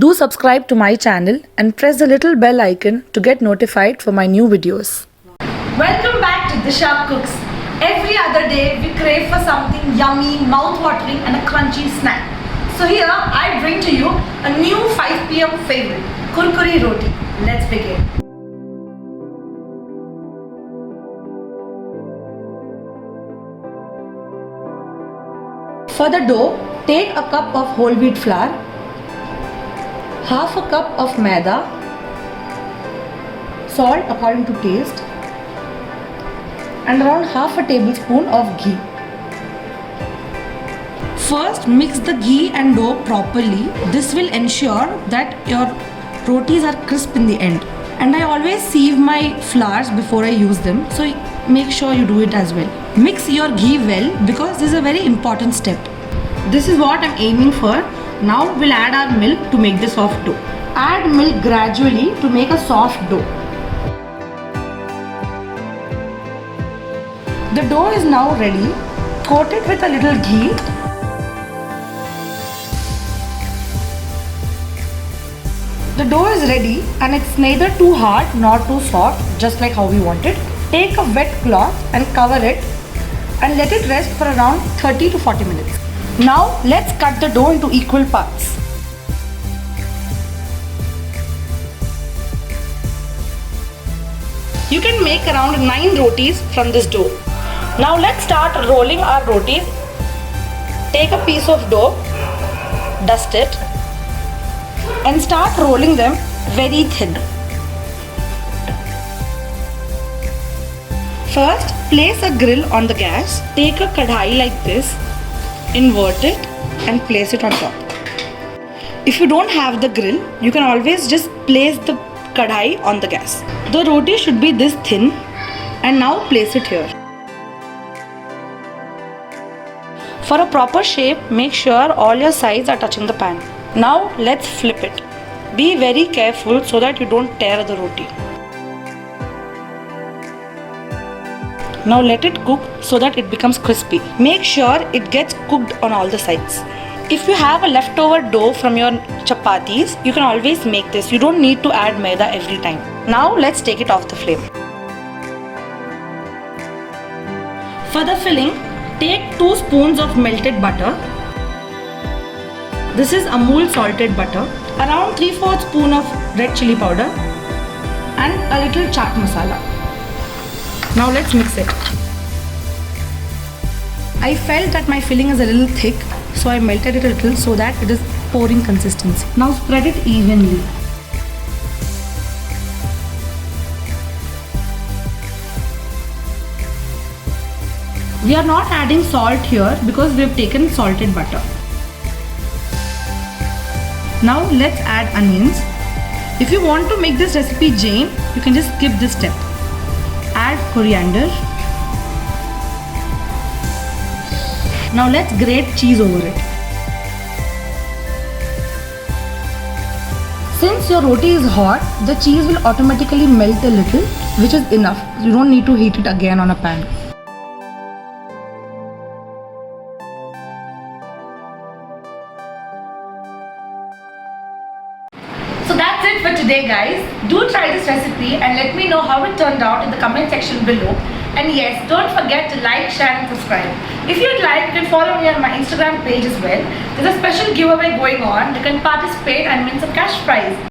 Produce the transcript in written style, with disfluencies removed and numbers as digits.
Do subscribe to my channel and press the little bell icon to get notified for my new videos. Welcome back to Disha Cooks. Every other day we crave for something yummy, mouth-watering and a crunchy snack. So here I bring to you a new 5 p.m. favorite, Kurkuri Roti. Let's begin. For the dough, take a cup of whole wheat flour, half a cup of maida, salt according to taste, and around half a tablespoon of ghee. First, mix the ghee and dough properly. This will ensure that your rotis are crisp in the end. And I always sieve my flours before I use them, so make sure you do it as well. Mix your ghee well because this is a very important step. This is what I'm aiming for. Now we'll add our milk to make the soft dough. Add milk gradually to make a soft dough. The dough is now ready. Coat it with a little ghee. The dough is ready and it's neither too hard nor too soft, just like how we want it. Take a wet cloth and cover it and let it rest for around 30 to 40 minutes. Now let's cut the dough into equal parts. You can make around 9 rotis from this dough. Now let's start rolling our rotis. Take a piece of dough, dust it, and start rolling them very thin. First, place a grill on the gas. Take a kadhai like this, invert it and place it on top. If you don't have the grill, you can always just place the kadhai on the gas. The roti should be this thin, and now place it here. For a proper shape, make sure all your sides are touching the pan. Now let's flip it. Be very careful so that you don't tear the roti. Now let it cook so that it becomes crispy. Make sure it gets cooked on all the sides. If you have a leftover dough from your chapatis, you can always make this. You don't need to add maida every time. Now let's take it off the flame. For the filling, take 2 spoons of melted butter. This is Amul salted butter. Around 3/4 spoon of red chili powder and a little chaat masala. Now let's mix it. I felt that my filling is a little thick, so I melted it a little so that it is pouring consistency. Now spread it evenly. We are not adding salt here because we have taken salted butter. Now let's add onions. If you want to make this recipe Jain, you can just skip this step. Add coriander. Now let's grate cheese over it. Since your roti is hot, the cheese will automatically melt a little, which is enough. You don't need to heat it again on a pan. So that's it for today, guys. Do try this recipe and let me know how it turned out in the comment section below. And yes, don't forget to like, share and subscribe. If you'd like, you can follow me on my Instagram page as well. There's a special giveaway going on. You can participate and win some cash prize.